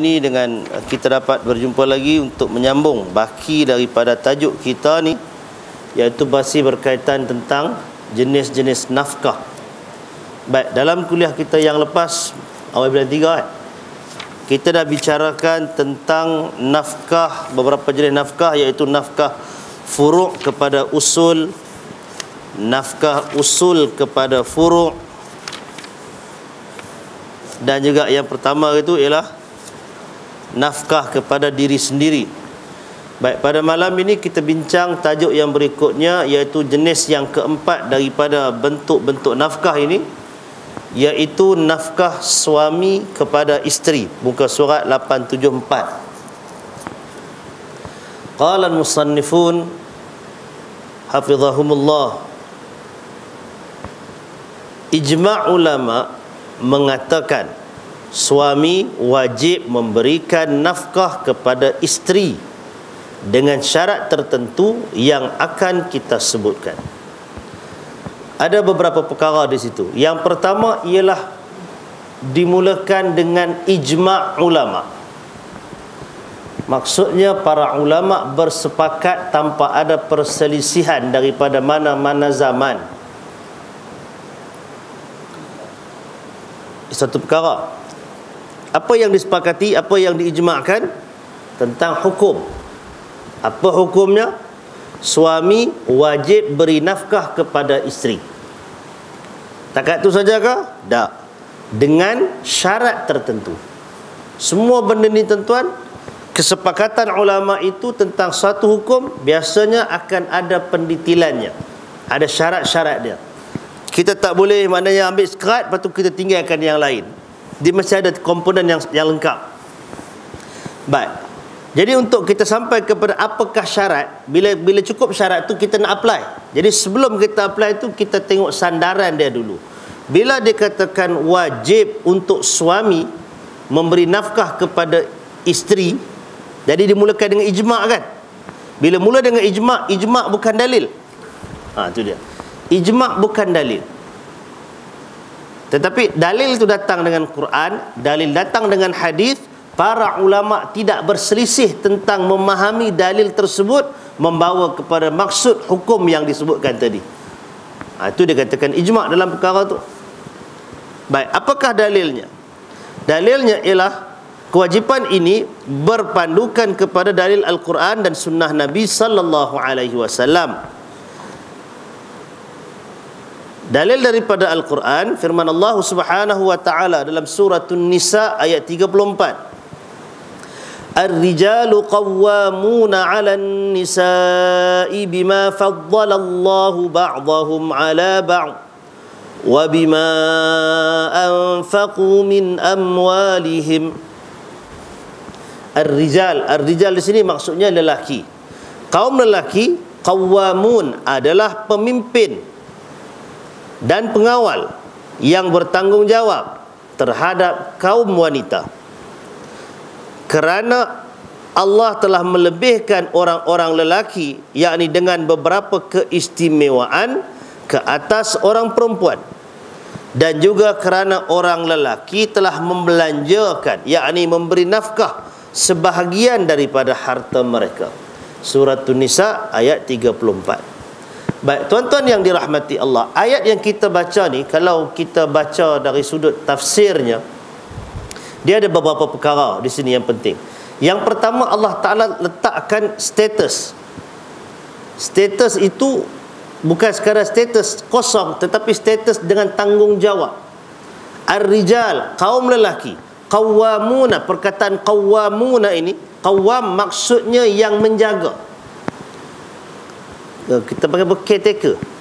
Ini dengan kita dapat berjumpa lagi untuk menyambung baki daripada tajuk kita ni, iaitu masih berkaitan tentang jenis-jenis nafkah. Baik, dalam kuliah kita yang lepas awal bulan 3 kita dah bicarakan tentang nafkah, beberapa jenis nafkah, iaitu nafkah furu' kepada usul, nafkah usul kepada furu', dan juga yang pertama itu ialah nafkah kepada diri sendiri. Baik, pada malam ini kita bincang tajuk yang berikutnya, iaitu jenis yang keempat daripada bentuk-bentuk nafkah ini, iaitu nafkah suami kepada isteri. Muka surat 874. Qala al-musannifun hafizahumullah, ijma' ulama mengatakan suami wajib memberikan nafkah kepada isteri dengan syarat tertentu yang akan kita sebutkan. Ada beberapa perkara di situ. Yang pertama ialah dimulakan dengan ijma' ulama. Maksudnya para ulama bersepakat tanpa ada perselisihan daripada mana-mana zaman. Satu perkara. Apa yang disepakati, apa yang diijma'kan tentang hukum. Apa hukumnya? Suami wajib beri nafkah kepada isteri. Takat itu sajakah? Tak. Dengan syarat tertentu. Semua benda ni tuan-tuan, kesepakatan ulama itu tentang satu hukum biasanya akan ada pendetilannya. Ada syarat-syarat dia. Kita tak boleh maknanya ambil sekerat lepas tu kita tinggalkan yang lain. Dia mesti ada komponen yang lengkap. Baik. Jadi untuk kita sampai kepada apakah syarat, bila cukup syarat tu kita nak apply. Jadi sebelum kita apply tu kita tengok sandaran dia dulu. Bila dia katakan wajib untuk suami memberi nafkah kepada isteri, jadi dimulakan dengan ijma' kan? Bila mula dengan ijma', ijma' bukan dalil. Itu dia. Ijma' bukan dalil. Tetapi dalil itu datang dengan Quran, dalil datang dengan hadis. Para ulama tidak berselisih tentang memahami dalil tersebut membawa kepada maksud hukum yang disebutkan tadi. Itu dia katakan ijma' dalam perkara tu. Baik, apakah dalilnya? Dalilnya ialah kewajipan ini berpandukan kepada dalil Al-Quran dan sunnah Nabi sallallahu alaihi wasallam. Dalil daripada Al-Quran, firman Allah Subhanahu wa taala dalam surah An-Nisa ayat 34. Ar-rijalu qawwamuna 'alan nisa'i bima faddala Allahu ba'dahum 'ala ba'd wa bima anfaqu min amwalihim. Ar-rijal di sini maksudnya lelaki. Kaum lelaki, qawwamun adalah pemimpin dan pengawal yang bertanggungjawab terhadap kaum wanita. Kerana Allah telah melebihkan orang-orang lelaki, yakni dengan beberapa keistimewaan ke atas orang perempuan. Dan juga kerana orang lelaki telah membelanjakan, yakni memberi nafkah sebahagian daripada harta mereka. Surah An-Nisa ayat 34. Baik, tuan-tuan yang dirahmati Allah, ayat yang kita baca ni, kalau kita baca dari sudut tafsirnya, dia ada beberapa perkara di sini yang penting. Yang pertama, Allah Ta'ala letakkan status. Status itu bukan sekadar status kosong, tetapi status dengan tanggungjawab. Ar-rijal, kaum lelaki. Qawwamuna, perkataan qawwamuna ini, qawwam maksudnya yang menjaga. Kita pakai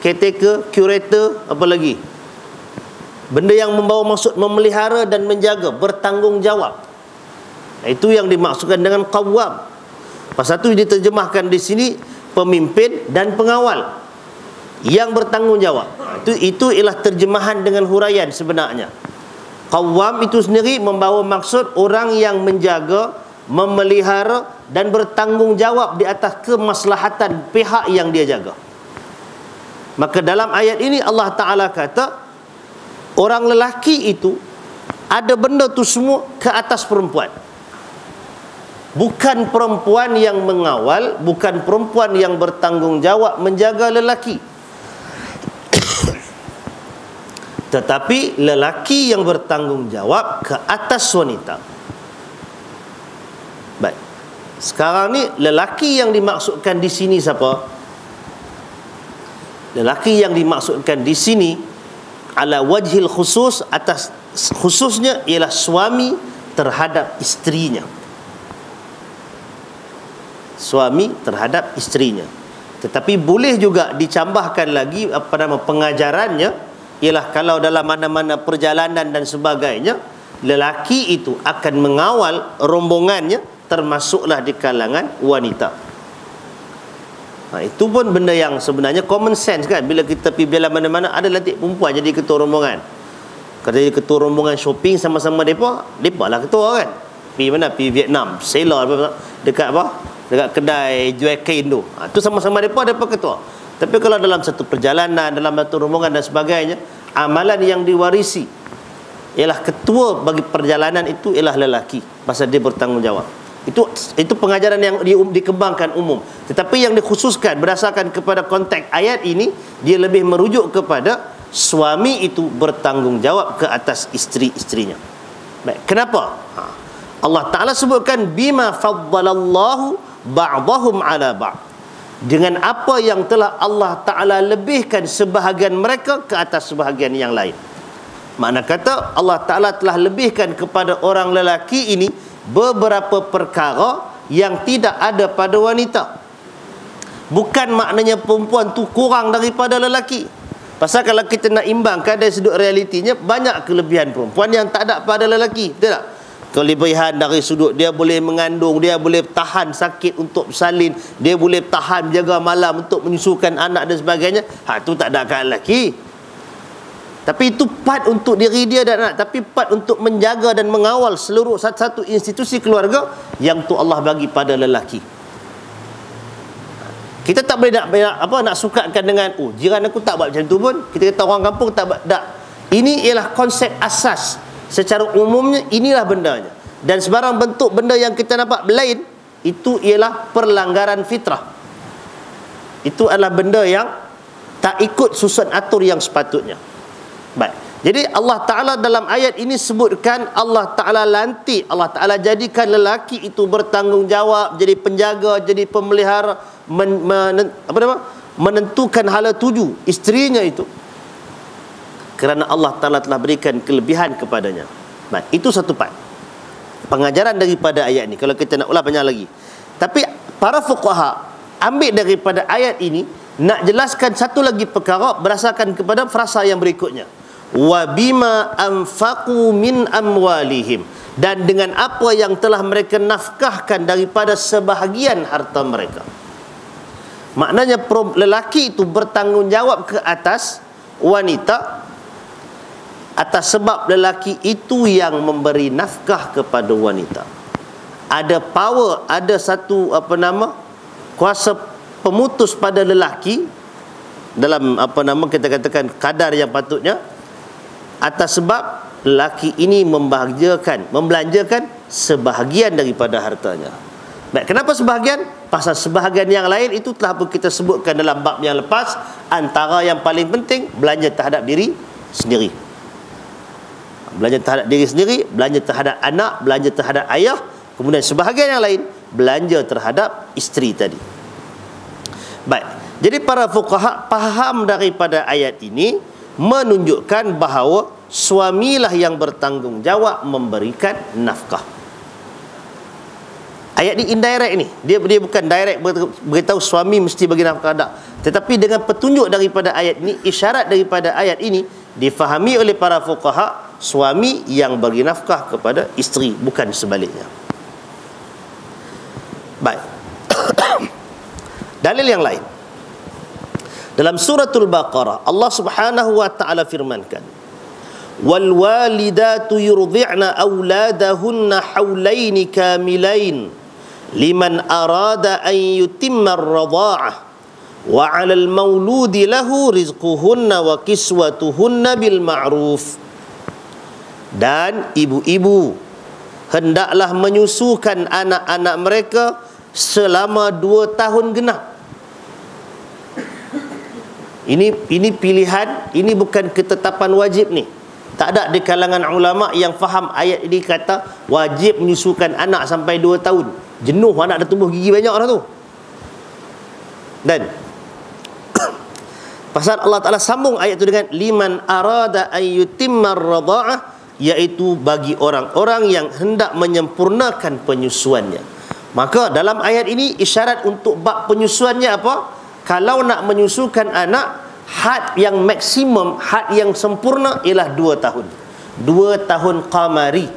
caretaker, curator, apa lagi? Benda yang membawa maksud memelihara dan menjaga, bertanggungjawab. Itu yang dimaksudkan dengan qawwam. Pasal itu diterjemahkan di sini pemimpin dan pengawal yang bertanggungjawab. Itu ialah terjemahan dengan huraian sebenarnya. Qawwam itu sendiri membawa maksud orang yang menjaga, memelihara dan bertanggungjawab di atas kemaslahatan pihak yang dia jaga. Maka dalam ayat ini Allah Ta'ala kata, orang lelaki itu ada benda tu semua ke atas perempuan. bukan perempuan yang mengawal, bukan perempuan yang bertanggungjawab menjaga lelaki, tetapi lelaki yang bertanggungjawab ke atas wanita. Baik. Sekarang ni lelaki yang dimaksudkan di sini siapa? Lelaki yang dimaksudkan di sini ala wajhil khusus, atas khususnya ialah suami terhadap isterinya. Suami terhadap isterinya. Tetapi boleh juga dicambahkan lagi pengajarannya, ialah kalau dalam mana-mana perjalanan dan sebagainya, lelaki itu akan mengawal rombongannya, termasuklah di kalangan wanita. Itu pun benda yang sebenarnya common sense kan. Bila kita pergi berjalan mana-mana, ada lelaki perempuan jadi ketua rombongan. Kalau jadi ketua rombongan shopping sama-sama mereka lah ketua kan. Pergi mana? Pergi Vietnam, sailor dekat apa? Dekat kedai jual kain tu. Tu sama-sama mereka ketua. Tapi kalau dalam satu perjalanan, dalam satu rombongan dan sebagainya, amalan yang diwarisi ialah ketua bagi perjalanan itu ialah lelaki, pasal dia bertanggungjawab. Itu pengajaran yang dikembangkan umum. Tetapi yang dikhususkan berdasarkan kepada konteks ayat ini, dia lebih merujuk kepada suami itu bertanggungjawab ke atas isteri-isterinya. Baik, kenapa? Allah Ta'ala sebutkan bima faddalallahu ba'dahum ala ba'd, dengan apa yang telah Allah Ta'ala lebihkan sebahagian mereka ke atas sebahagian yang lain. Makna kata Allah Ta'ala telah lebihkan kepada orang lelaki ini beberapa perkara yang tidak ada pada wanita. Bukan maknanya perempuan tu kurang daripada lelaki. Pasal kalau kita nak imbangkan dari sudut realitinya, banyak kelebihan perempuan yang tak ada pada lelaki, betul tak? Kelebihan dari sudut dia boleh mengandung, dia boleh tahan sakit untuk bersalin, dia boleh tahan jaga malam untuk menyusukan anak dan sebagainya. Tu tak ada kat lelaki. Tapi itu part untuk diri dia dan anak, tapi part untuk menjaga dan mengawal seluruh satu-satu institusi keluarga yang tu Allah bagi pada lelaki. Kita tak boleh nak sukakan dengan jiran aku tak buat macam tu pun. Kita kata orang kampung tak buat. Tak. Ini ialah konsep asas. Secara umumnya inilah bendanya. Dan sebarang bentuk benda yang kita nampak lain, itu ialah perlanggaran fitrah. Itu adalah benda yang tak ikut susun atur yang sepatutnya. Baik. Jadi Allah Ta'ala dalam ayat ini sebutkan Allah Ta'ala lantik, Allah Ta'ala jadikan lelaki itu bertanggungjawab, jadi penjaga, jadi pemelihara, menentukan hala tuju isterinya itu, kerana Allah Ta'ala telah berikan kelebihan kepadanya. Baik, itu satu part pengajaran daripada ayat ini. Kalau kita nak ulas banyak lagi, tapi para fuqaha ambil daripada ayat ini nak jelaskan satu lagi perkara berdasarkan kepada frasa yang berikutnya, wa bima anfaqu min amwalihim, dan dengan apa yang telah mereka nafkahkan daripada sebahagian harta mereka. Maknanya lelaki itu bertanggungjawab ke atas wanita atas sebab lelaki itu yang memberi nafkah kepada wanita. Ada power, ada satu kuasa pemutus pada lelaki dalam kita katakan kadar yang patutnya, atas sebab lelaki ini membelanjakan sebahagian daripada hartanya. Baik, kenapa sebahagian? Pasal sebahagian yang lain itu telah pun kita sebutkan dalam bab yang lepas. Antara yang paling penting, belanja terhadap diri sendiri. Belanja terhadap diri sendiri, belanja terhadap anak, belanja terhadap ayah. Kemudian sebahagian yang lain, belanja terhadap isteri tadi. Baik, jadi para fuqaha faham daripada ayat ini menunjukkan bahawa suamilah yang bertanggungjawab memberikan nafkah. Ayat ni indirect ni, dia bukan direct beritahu suami mesti bagi nafkah, tak. Tetapi dengan petunjuk daripada ayat ini, isyarat daripada ayat ini difahami oleh para fuqaha, suami yang bagi nafkah kepada isteri, bukan sebaliknya. Baik. Dalil yang lain, dalam suratul Baqarah Allah Subhanahu wa taala firmankan, wal walidatu yurdi'na auladahunna haulaini kamilain liman arada an yutimma ar-radha'ah wa 'alal mauludi lahu rizquhunna wa kiswatuhunna bil ma'ruf. Dan ibu-ibu hendaklah menyusukan anak-anak mereka selama 2 tahun genap. Ini pilihan, ini bukan ketetapan wajib ni. Tak ada di kalangan ulama yang faham ayat ini kata wajib menyusukan anak sampai 2 tahun. Jenuh anak dah tumbuh gigi banyak dah tu. Dan pasal Allah Ta'ala sambung ayat itu dengan liman arada an yutimmar radha'ah, iaitu bagi orang-orang yang hendak menyempurnakan penyusuannya. Maka dalam ayat ini isyarat untuk bab penyusuannya apa? Kalau nak menyusukan anak, had yang maksimum, had yang sempurna ialah 2 tahun. 2 tahun qamari.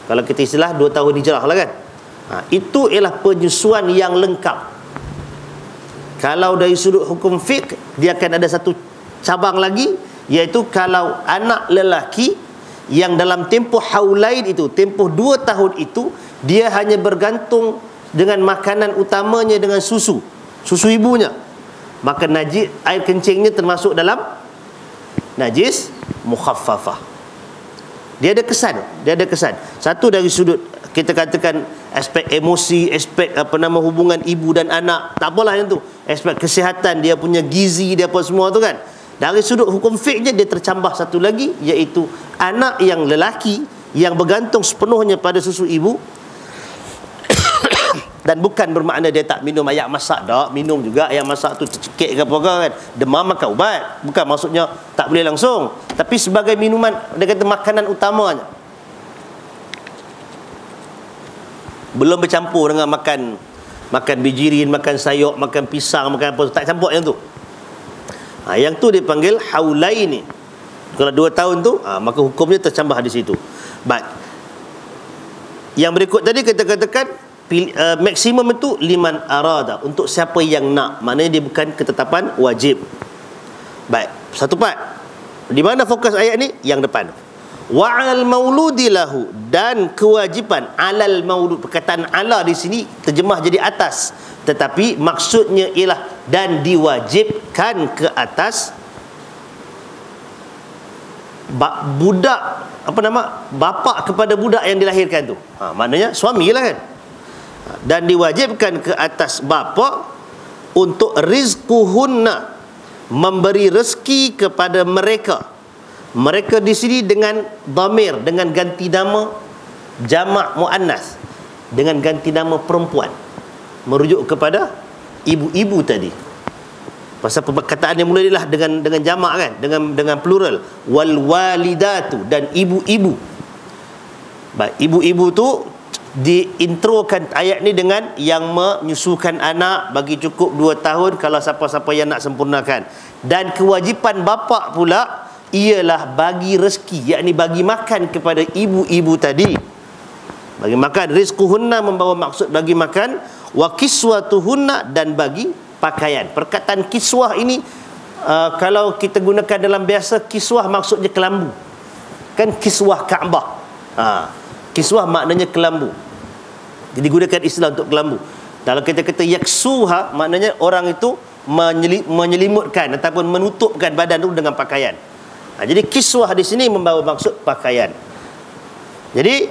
Kalau kita istilah 2 tahun hijrah lah kan. Itu ialah penyusuan yang lengkap. Kalau dari sudut hukum fiqh, dia akan ada satu cabang lagi, iaitu kalau anak lelaki yang dalam tempoh haulain itu, tempoh 2 tahun itu, dia hanya bergantung dengan makanan utamanya dengan susu ibunya, maka najis air kencingnya termasuk dalam najis mukhaffafah. Dia ada kesan. Satu dari sudut kita katakan aspek emosi, aspek hubungan ibu dan anak, tak apalah yang tu. Aspek kesihatan, dia punya gizi, dia apa semua tu kan. Dari sudut hukum fiqhnya dia tercambah satu lagi, iaitu anak yang lelaki yang bergantung sepenuhnya pada susu ibu. Dan bukan bermakna dia tak minum air masak, tak, minum juga air masak tu, cekik ke apa kan, demam makan ubat, bukan maksudnya tak boleh langsung, tapi sebagai minuman, dia kata makanan utamanya, belum bercampur dengan makan bijirin, makan sayur, makan pisang, makan apa, tak campur yang tu. Yang tu dipanggil haulain ni. Kalau 2 tahun tu, maka hukumnya tercambah di situ. Baik. Yang berikut tadi kita katakan maksimum itu liman arada, untuk siapa yang nak, maknanya dia bukan ketetapan wajib. Baik, satu part. Di mana fokus ayat ni? Yang depan. Wa 'alal mauludi lahu, dan kewajipan alal maulud. Perkataan ala di sini terjemah jadi atas, tetapi maksudnya ialah dan diwajibkan ke atas budak, bapa kepada budak yang dilahirkan tu. Maknanya suamilah kan. Dan diwajibkan ke atas bapa untuk rizquhunna, memberi rezeki kepada mereka. Mereka di sini dengan dhamir, dengan ganti nama jamak muannas, dengan ganti nama perempuan, merujuk kepada ibu-ibu tadi. Pasal perkataan yang mula adalah dengan jamak kan, dengan plural, wal walidatu, dan ibu-ibu. Baik, ibu-ibu tu diintrokan ayat ni dengan yang menyusukan anak bagi cukup 2 tahun kalau siapa-siapa yang nak sempurnakan. Dan kewajipan bapa pula ialah bagi rezeki, yakni bagi makan kepada ibu-ibu tadi. Bagi makan, rizquhunna membawa maksud bagi makan, wa kiswatuhunna, dan bagi pakaian. Perkataan kiswah ini kalau kita gunakan dalam biasa, kiswah maksudnya kelambu. Kan kiswah Kaabah. Kiswah maknanya kelambu. Jadi gunakan istilah untuk kelambu. Kalau kita kata yaksuha, maknanya orang itu menyelimutkan ataupun menutupkan badan itu dengan pakaian. Jadi kiswah di sini membawa maksud pakaian. Jadi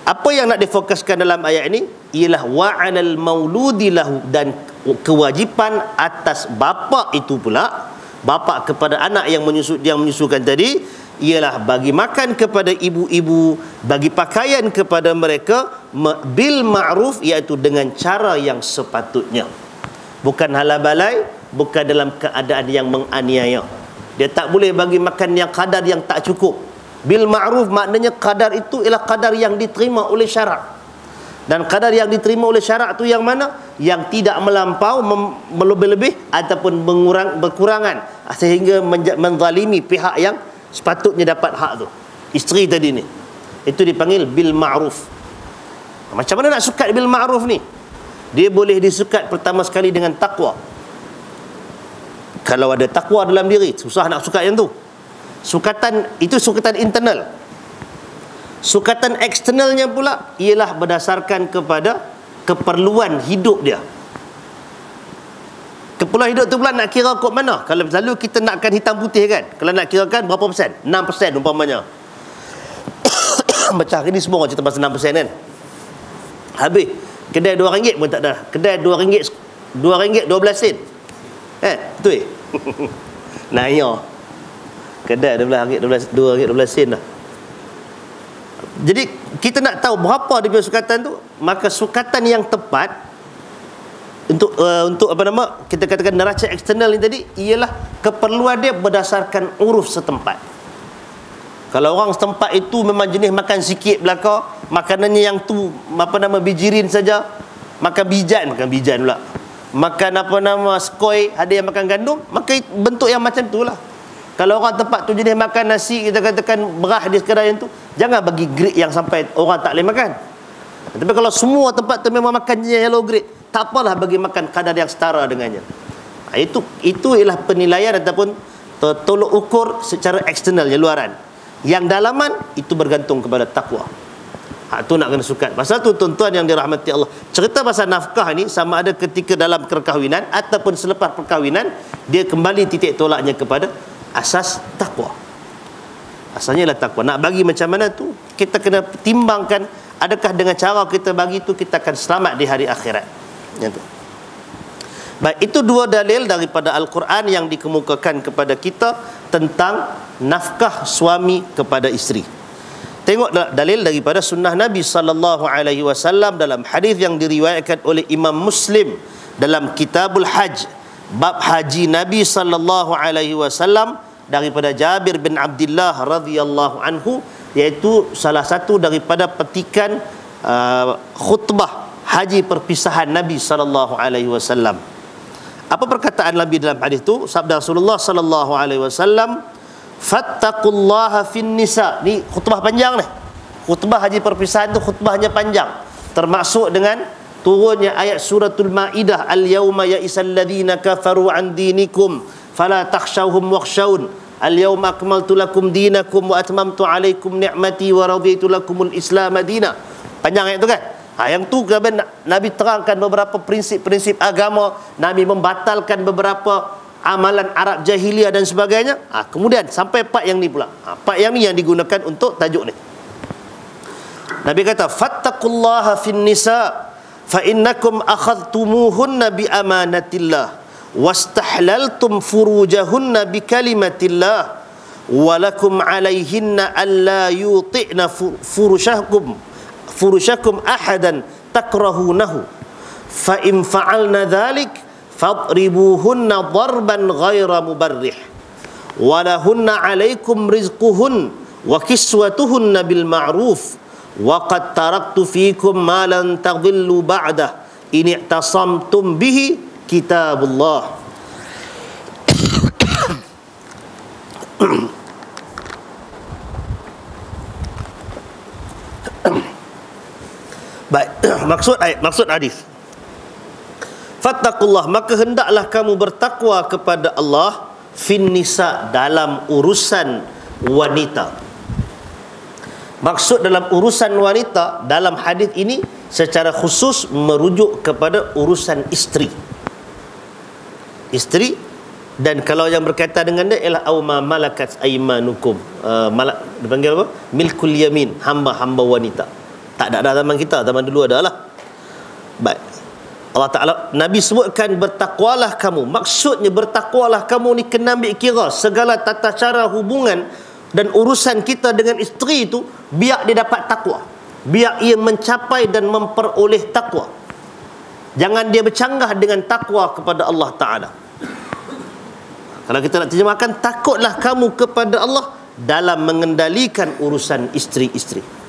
apa yang nak difokuskan dalam ayat ini ialah wa'alal mauludi lahu, dan kewajipan atas bapa itu pula, bapa kepada anak yang menyusukan tadi, ialah bagi makan kepada ibu-ibu, bagi pakaian kepada mereka bil ma'ruf, iaitu dengan cara yang sepatutnya, bukan hala balai, bukan dalam keadaan yang menganiaya. Dia tak boleh bagi makan yang kadar yang tak cukup. Bil ma'ruf maknanya kadar itu ialah kadar yang diterima oleh syarak. Dan kadar yang diterima oleh syarak tu yang mana? Yang tidak melampau, melebih-lebih ataupun berkurangan sehingga menzalimi pihak yang sepatutnya dapat hak tu, isteri tadi ni. Itu dipanggil bil ma'ruf. Macam mana nak sukat bil ma'ruf ni? Dia boleh disukat pertama sekali dengan takwa. Kalau ada takwa dalam diri, susah nak sukat yang tu. Sukatan itu sukatan internal. Sukatan eksternalnya pula ialah berdasarkan kepada keperluan hidup dia. Keperluan hidup tu pula nak kira kod mana? Kalau selalu kita nakkan hitam putih kan, kalau nak kirakan berapa persen? 6% umpamanya. Macam hari ni semua orang cerita pasal 6% kan. Habis kedai RM2 pun tak ada. Kedai RM2 12 sen. Betul. Nah, ya. Kedai RM2 sen dah. Jadi kita nak tahu berapa dia punya sukatan tu, maka sukatan yang tepat untuk kita katakan neraca eksternal ni tadi ialah keperluan dia berdasarkan uruf setempat. Kalau orang setempat itu memang jenis makan sikit belaka, makanannya yang tu bijirin saja, makan bijan pula. Makan skoi, ada yang makan gandum, maka bentuk yang macam tu lah. Kalau orang tempat tu jenis makan nasi, kita katakan berah di kedai yang tu, jangan bagi grade yang sampai orang tak boleh makan. Tapi kalau semua tempat tu memang makan yellow grade, tak apalah bagi makan kadar yang setara dengannya. Itu ialah penilaian ataupun tolok ukur secara eksternal, luaran. Yang dalaman itu bergantung kepada takwa. Tu nak kena sukat. Pasal tu tuan-tuan yang dirahmati Allah, cerita pasal nafkah ni sama ada ketika dalam perkahwinan ataupun selepas perkahwinan, dia kembali titik tolaknya kepada asas takwa. Asalnya lah takwa. Nak bagi macam mana tu, kita kena timbangkan, adakah dengan cara kita bagi tu kita akan selamat di hari akhirat. Yang tu. Baik, itu dua dalil daripada Al-Quran yang dikemukakan kepada kita tentang nafkah suami kepada isteri. Tengok dalil daripada sunnah Nabi SAW dalam hadis yang diriwayatkan oleh Imam Muslim dalam Kitabul Hajj, bab haji Nabi SAW, daripada Jabir bin Abdullah radhiyallahu anhu, iaitu salah satu daripada petikan khutbah haji perpisahan Nabi SAW. Apa perkataan Nabi dalam hadis itu? Sabda Rasulullah SAW, fattaqullaha fin nisa. Ni khutbah panjang ni. Khutbah haji perpisahan tu khutbahnya panjang, termasuk dengan turunnya ayat suratul Maidah, al-yauma ya'isal ladzina kafaru an dinikum fala takhshawhum wakhshawun al-yauma akmaltu lakum dinakum wa atmamtu alaikum ni'mati wa raditu lakumul islam madina. Panjang ayat tu kan. Yang tu Nabi terangkan beberapa prinsip-prinsip agama, Nabi membatalkan beberapa amalan Arab jahiliyah dan sebagainya. Kemudian sampai part yang ni pula. Part yang ni yang digunakan untuk tajuk ni. Nabi kata, fattaqullaha fin nisa fa innakum akhadtumuhunna bi amanatillah wastahlaltum furujahunna bi kalimatillah walakum alaihinna alla yuti'na furushakum ahadan takrahunahu fa in fa'alna dhalik fadribuhunna darban ghaira mubarrih walahunna alaikum rizquhun wa kiswatuhunna bil ma'ruf wa qad taraktu fikum ma lan tadhillu ba'dah in i'tasamtum bihi kitabullah. Baik, maksud hadis, fattaqullah, maka hendaklah kamu bertakwa kepada Allah fin nisa, dalam urusan wanita. Maksud dalam urusan wanita dalam hadis ini secara khusus merujuk kepada urusan isteri. Isteri, dan kalau yang berkaitan dengan dia ialah auma malakat aimanukum, dipanggil apa? Milkul yamin, hamba-hamba wanita. Tak ada zaman kita, zaman dulu adalah. Baik. Allah Ta'ala, Nabi sebutkan bertakwalah kamu. Maksudnya bertakwalah kamu ni kena ambil kira segala tata cara hubungan dan urusan kita dengan isteri itu, biar dia dapat takwa, biar ia mencapai dan memperoleh takwa. Jangan dia bercanggah dengan takwa kepada Allah Ta'ala. Kalau kita nak terjemahkan, takutlah kamu kepada Allah dalam mengendalikan urusan isteri-isteri.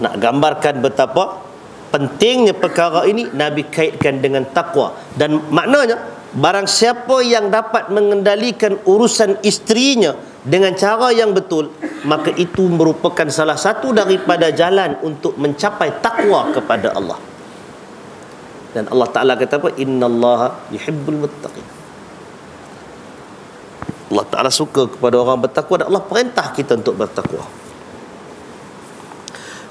Nak gambarkan betapa pentingnya perkara ini, Nabi kaitkan dengan takwa. Dan maknanya, barang siapa yang dapat mengendalikan urusan isterinya dengan cara yang betul, maka itu merupakan salah satu daripada jalan untuk mencapai takwa kepada Allah. Dan Allah Ta'ala kata apa? Innallaha yuhibbul muttaqin. Allah Ta'ala suka kepada orang bertakwa, dan Allah perintah kita untuk bertakwa.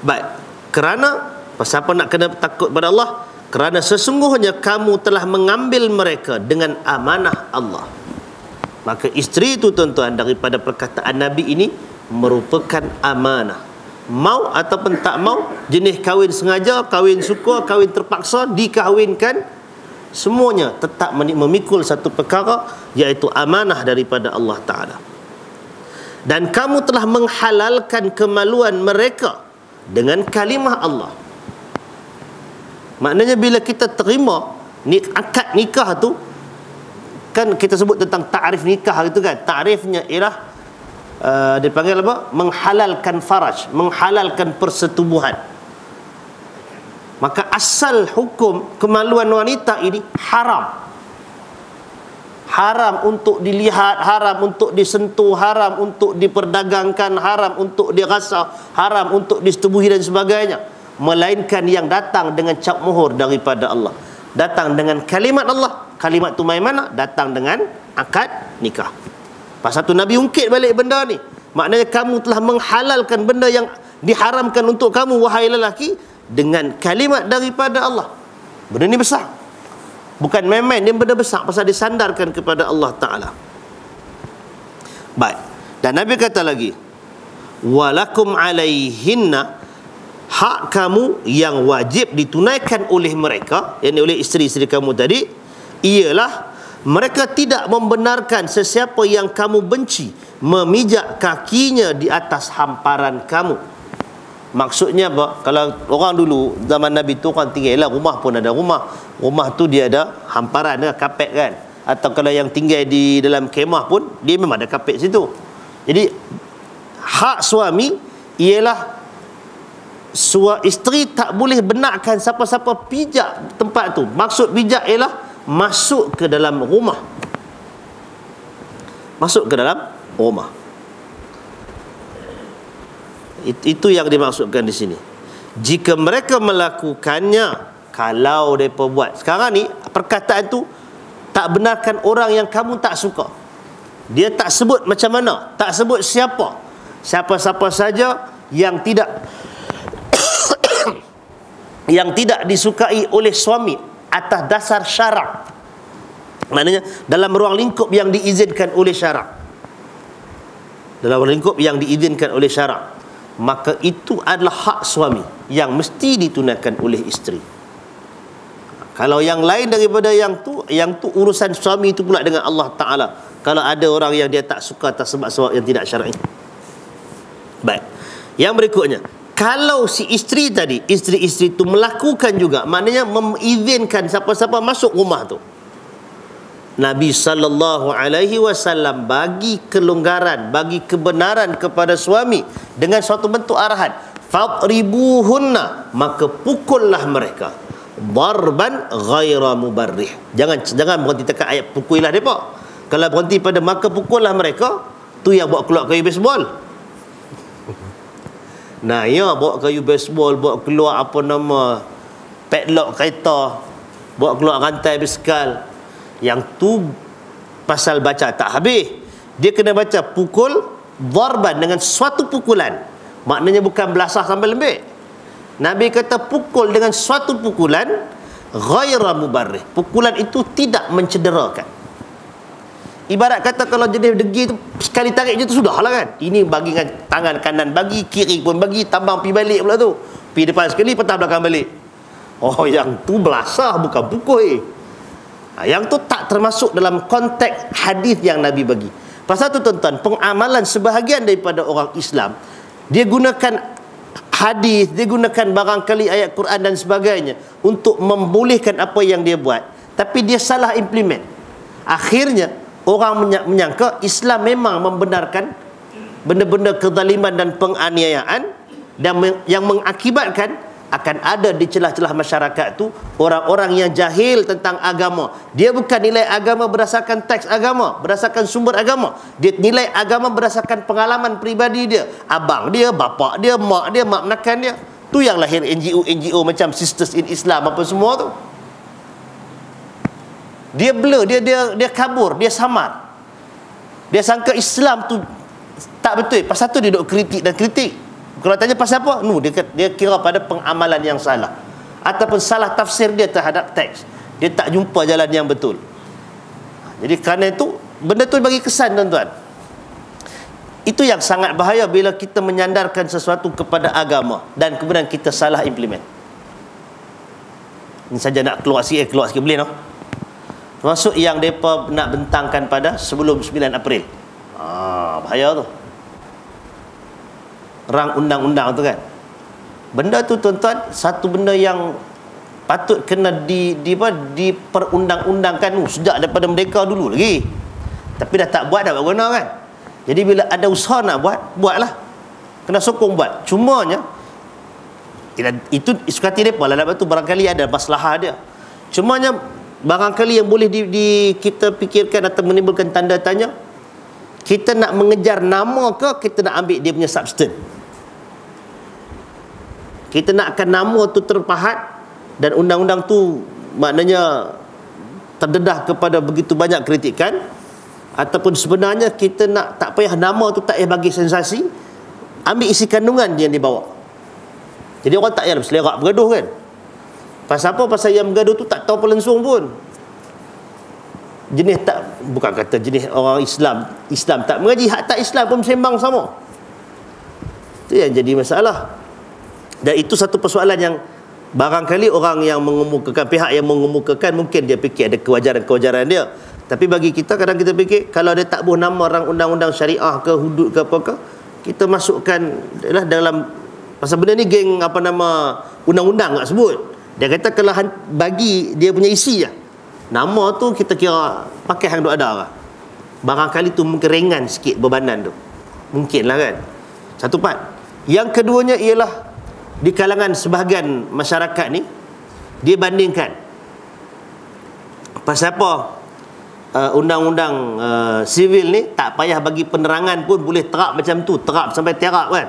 Baik, kerana siapa nak kena takut pada Allah? Kerana sesungguhnya kamu telah mengambil mereka dengan amanah Allah. Maka isteri itu tuan-tuan, daripada perkataan Nabi ini merupakan amanah. Mau ataupun tak mau, jenis kahwin sengaja, kahwin suka, kahwin terpaksa, dikahwinkan, semuanya tetap memikul satu perkara, iaitu amanah daripada Allah Ta'ala. Dan kamu telah menghalalkan kemaluan mereka dengan kalimah Allah. Maknanya bila kita terima akad nikah tu, kan kita sebut tentang ta'rif nikah gitu kan. Ta'rifnya ialah dipanggil apa? Menghalalkan faraj, menghalalkan persetubuhan. Maka asal hukum kemaluan wanita ini haram. Haram untuk dilihat, haram untuk disentuh, haram untuk diperdagangkan, haram untuk dirasa, haram untuk disetubuhi dan sebagainya. Melainkan yang datang dengan cap muhur daripada Allah, datang dengan kalimat Allah. Kalimat tu main mana? Datang dengan akad nikah. Pasal tu Nabi ungkit balik benda ni. Maknanya kamu telah menghalalkan benda yang diharamkan untuk kamu, wahai lelaki, dengan kalimat daripada Allah. Benda ni besar, bukan main-main. Dia benda besar pasal disandarkan kepada Allah Ta'ala. Baik. Dan Nabi kata lagi, walakum alaihinna, hak kamu yang wajib ditunaikan oleh mereka, yakni oleh isteri-isteri kamu tadi, ialah mereka tidak membenarkan sesiapa yang kamu benci memijak kakinya di atas hamparan kamu. Maksudnya apa? Kalau orang dulu zaman Nabi tu orang tinggal rumah pun ada rumah. Rumah tu dia ada hamparan, ada kapet kan. Atau kalau yang tinggal di dalam kemah pun dia memang ada kapet situ. Jadi hak suami ialah isteri tak boleh benarkan siapa-siapa pijak tempat tu. Maksud pijak ialah masuk ke dalam rumah. Masuk ke dalam rumah. Itu yang dimaksudkan di sini. Jika mereka melakukannya, kalau mereka buat. Sekarang ni perkataan tu tak benarkan orang yang kamu tak suka. Dia tak sebut macam mana, tak sebut siapa. Siapa-siapa saja yang tidak yang tidak disukai oleh suami atas dasar syarak. Maknanya dalam ruang lingkup yang diizinkan oleh syarak. Dalam ruang lingkup yang diizinkan oleh syarak, maka itu adalah hak suami yang mesti ditunaikan oleh isteri. Kalau yang lain daripada yang tu urusan suami itu pula dengan Allah Ta'ala. Kalau ada orang yang dia tak suka atas sebab-sebab yang tidak syar'i. Baik. Yang berikutnya, kalau si isteri tadi, isteri-isteri itu melakukan juga, maknanya mengizinkan siapa-siapa masuk rumah tu, Nabi SAW bagi kelonggaran, bagi kebenaran kepada suami dengan suatu bentuk arahan. Fadribuhunna, maka pukullah mereka. Darban ghaira mubarrih. Jangan berhenti tekan ayat pukullah mereka. Kalau berhenti pada maka pukullah mereka, tu yang bawa keluar kayu baseball. Nah, ya, bawa kayu baseball, bawa keluar apa nama, padlock kereta, bawa keluar rantai basikal. Yang tu pasal baca tak habis. Dia kena baca pukul darban dengan suatu pukulan. Maknanya bukan belasah sampai lembik. Nabi kata pukul dengan suatu pukulan ghaira mubarrih. Pukulan itu tidak mencederakan. Ibarat kata kalau jenis degi tu sekali tarik je tu sudahlah kan. Ini bagi dengan tangan kanan bagi, kiri pun bagi, tambang pi balik pula tu. Pi depan sekali, patah belakang balik. Oh, yang tu belasah bukan pukul. Yang tu tak termasuk dalam konteks hadis yang Nabi bagi. Pasal tu tuan-tuan, pengamalan sebahagian daripada orang Islam, dia gunakan hadis, dia gunakan barangkali ayat Quran dan sebagainya untuk membolehkan apa yang dia buat, tapi dia salah implement. Akhirnya orang menyangka Islam memang membenarkan benda-benda kezaliman dan penganiayaan, dan yang mengakibatkan akan ada di celah-celah masyarakat tu orang-orang yang jahil tentang agama. Dia bukan nilai agama berdasarkan teks agama, berdasarkan sumber agama. Dia nilai agama berdasarkan pengalaman peribadi dia, abang dia, bapak dia, mak menakan dia. Tu yang lahir NGO macam Sisters in Islam apa semua tu. Dia blur, dia kabur, dia samar. Dia sangka Islam tu tak betul. Pasal tu dia duk kritik dan kritik. Kalau tanya pasal apa? Dia kira pada pengamalan yang salah, ataupun salah tafsir dia terhadap teks. Dia tak jumpa jalan yang betul. Jadi kerana itu, benda tu bagi kesan tuan-tuan. Itu yang sangat bahaya bila kita menyandarkan sesuatu kepada agama dan kemudian kita salah implement. Ini saja nak keluar sikit boleh no? Termasuk yang mereka nak bentangkan pada sebelum 9 April. Bahaya tu. Rang undang-undang tu kan. Benda tu tuan-tuan, satu benda yang patut kena diperundang-undangkan sejak daripada merdeka dulu lagi. Tapi dah tak buat, dah buat guna kan. Jadi bila ada usaha nak buatlah. Kena sokong buat. Cumanya itu suka hati mereka lah, lepas tu barangkali ada masalah dia. Cumanya barangkali yang boleh kita fikirkan atau menimbulkan tanda tanya, kita nak mengejar nama ke kita nak ambil dia punya substance? Kita nakkan nama tu terpahat dan undang-undang tu maknanya terdedah kepada begitu banyak kritikan, ataupun sebenarnya kita nak tak payah nama tu tak payah bagi sensasi, ambil isi kandungan yang dibawa. Jadi orang tak payah selerak bergaduh kan. Pasal apa? Pasal yang bergaduh tu tak tahu pelensung pun. Jenis tak, bukan kata jenis orang Islam tak mengaji, hak tak Islam pun sembang sama. Itu yang jadi masalah. Dan itu satu persoalan yang barangkali orang yang mengemukakan, pihak yang mengemukakan, mungkin dia fikir ada kewajaran-kewajaran dia. Tapi bagi kita, kadang kita fikir kalau dia tak buh nama orang undang-undang syariah ke hudud ke apa ke, kita masukkan dalam pasal benda ni geng undang-undang tak sebut. Dia kata kalau bagi dia punya isi lah, nama tu kita kira pakai hang duk ada lah. Barangkali tu mungkin ringan sikit bebanan tu. Mungkinlah kan. Satu part. Yang keduanya ialah di kalangan sebahagian masyarakat ni, dia bandingkan pasal apa undang-undang sivil ni tak payah bagi penerangan pun boleh terap macam tu, terap sampai terap kan.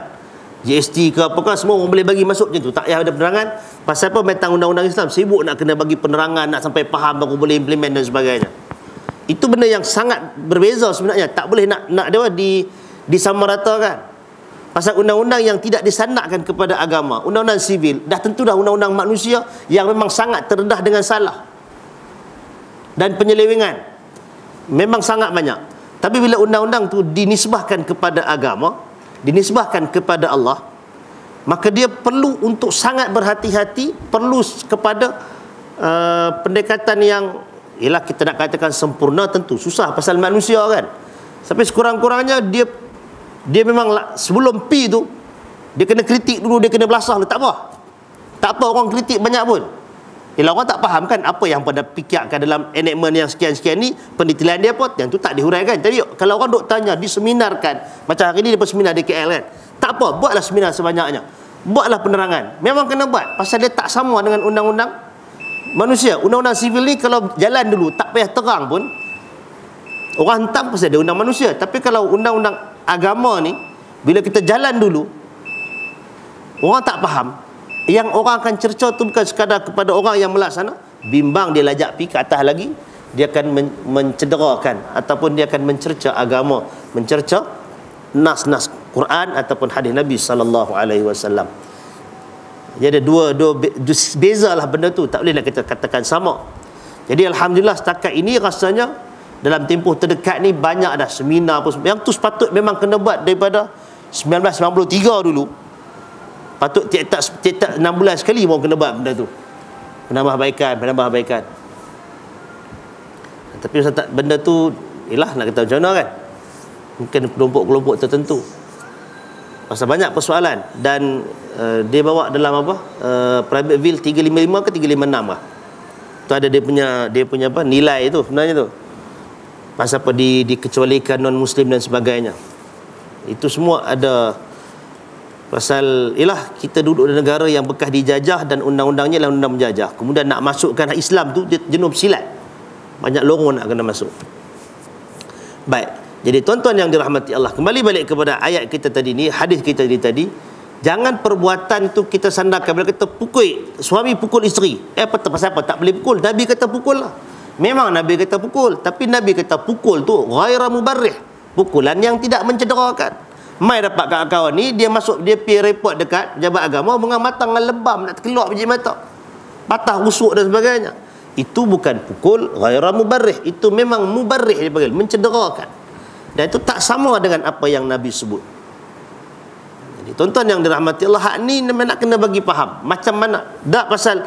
GST ke apakah semua orang boleh bagi masuk macam tu, tak payah ada penerangan. Pasal apa? Metang undang-undang Islam sibuk nak kena bagi penerangan, nak sampai faham baru boleh implement dan sebagainya. Itu benda yang sangat berbeza sebenarnya. Tak boleh nak dia disamaratakan. Pasal undang-undang yang tidak disandakkan kepada agama, undang-undang sivil, dah tentu dah undang-undang manusia yang memang sangat terdedah dengan salah dan penyelewengan memang sangat banyak. Tapi bila undang-undang tu dinisbahkan kepada agama, dinisbahkan kepada Allah, maka dia perlu untuk sangat berhati-hati, perlu kepada pendekatan yang ialah kita nak katakan sempurna, tentu susah pasal manusia kan. Tapi sekurang-kurangnya dia memang sebelum P tu dia kena kritik dulu, dia kena belasah dulu. Tak apa orang kritik banyak pun. Ialah orang tak faham kan apa yang pada fikirkan dalam enactment yang sekian-sekian ni, penelitian dia apa, yang tu tak dihuraikan. Jadi kalau orang duk tanya, diseminarkan, macam hari ni dia seminar di KL kan, tak apa, buatlah seminar sebanyaknya, buatlah penerangan. Memang kena buat, pasal dia tak sama dengan undang-undang manusia. Undang-undang sivil ni kalau jalan dulu tak payah terang pun, orang hentam pasal dia undang manusia. Tapi kalau undang-undang agama ni, bila kita jalan dulu, orang tak faham, yang orang akan cerca tu bukan sekadar kepada orang yang melaksana, bimbang dia lajak pi ke atas lagi, dia akan mencederakan ataupun dia akan mencerca agama, mencerca nas-nas Quran ataupun hadis Nabi sallallahu alaihi wasallam. Jadi ada dua bezalah benda tu, tak boleh nak kita katakan sama. Jadi alhamdulillah setakat ini rasanya dalam tempoh terdekat ni banyak dah seminar pun. Yang tu sepatut memang kena buat daripada 1993 dulu. Patut tiap 6 bulan sekali mau kena buat benda tu. Penambahbaikan. Tapi benda tu ialah nak kata macam mana kan. Mungkin kelompok-kelompok tertentu. Pasal banyak persoalan dan dia bawa dalam private bill 355 ke 356 lah. Tu ada dia punya nilai tu sebenarnya tu. Pasal apa dikecualikan non-Muslim dan sebagainya. Itu semua ada pasal ialah kita duduk di negara yang bekas dijajah dan undang-undangnya adalah undang menjajah. Kemudian nak masukkan Islam tu dia jenuh silat. Banyak lorong nak kena masuk. Baik. Jadi tuan-tuan yang dirahmati Allah, kembali balik kepada ayat kita tadi ni, hadis kita tadi. Jangan perbuatan tu kita sandarkan bila kita pukul suami pukul isteri. Pasal apa? Tak boleh pukul. Nabi kata pukul lah. Memang Nabi kata pukul, tapi Nabi kata pukul tu ghaira mubarrih, pukulan yang tidak mencederakan. Mai dapat kawan-kawan ni, dia masuk, dia pergi report dekat pejabat agama, mengang mata dengan lebam, nak terkeluar biji mata, patah rusuk dan sebagainya. Itu bukan pukul ghaira mubarrih, itu memang mubarrih dia panggil, mencederakan. Dan itu tak sama dengan apa yang Nabi sebut. Jadi tuan-tuan yang dirahmati Allah, hak ni nak kena bagi faham. Macam mana? Tak pasal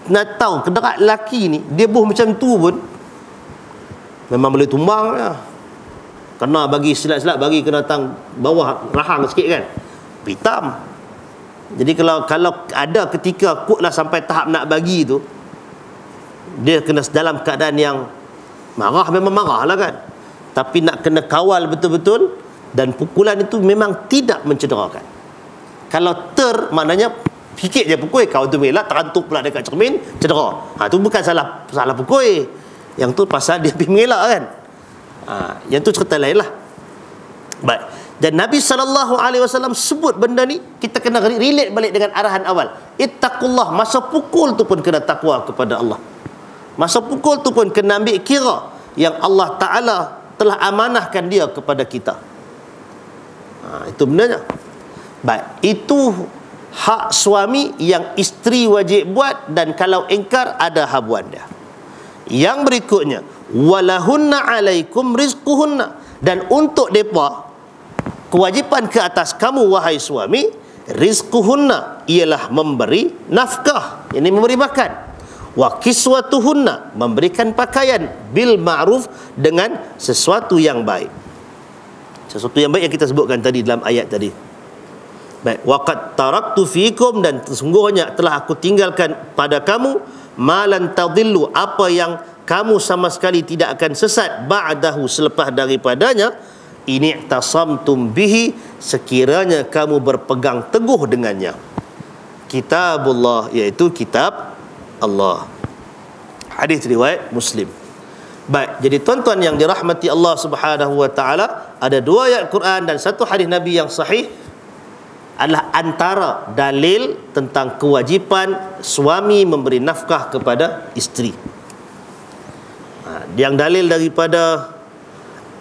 nak tahu kenderaan lelaki ni, dia buh macam tu pun memang boleh tumbang lah. Kena bagi silat-silat, bagi kena tang bawah rahang sikit kan, hitam. Jadi kalau ada ketika kutlah sampai tahap nak bagi tu, dia kena dalam keadaan yang marah, memang marah lah kan, tapi nak kena kawal betul-betul. Dan pukulan itu memang tidak mencederakan. Kalau maknanya sikit je pukul, kau tu melak terantuk pula dekat cermin, cedera. Tu bukan salah pukul. Yang tu pasal dia pergi mengelak kan. Yang tu cerita lain lah. Baik. Dan Nabi SAW sebut benda ni, kita kena relate balik dengan arahan awal. Ittaqullah, masa pukul tu pun kena takwa kepada Allah. Masa pukul tu pun kena ambil kira yang Allah Ta'ala telah amanahkan dia kepada kita. Itu benarnya. Baik, itu hak suami yang isteri wajib buat, dan kalau ingkar ada habuan dia. Yang berikutnya, walahunna alaikum rizquhunna, dan untuk depa kewajipan ke atas kamu wahai suami, rizquhunna ialah memberi nafkah, ini memberi makan, wa kiswatuhunna memberikan pakaian, bil ma'ruf dengan sesuatu yang baik. Sesuatu yang baik yang kita sebutkan tadi dalam ayat tadi. Baik, waqad taraktu fikum, dan sesungguhnya telah aku tinggalkan pada kamu malan tadillu, apa yang kamu sama sekali tidak akan sesat, ba'dahu, selepas daripadanya, ini tasamtum bihi, sekiranya kamu berpegang teguh dengannya. Kitabullah, iaitu kitab Allah. Hadis riwayat Muslim. Baik, jadi tuan-tuan yang dirahmati Allah Subhanahu wa taala, ada 2 ayat Quran dan 1 hadis Nabi yang sahih adalah antara dalil tentang kewajipan suami memberi nafkah kepada isteri. Yang dalil daripada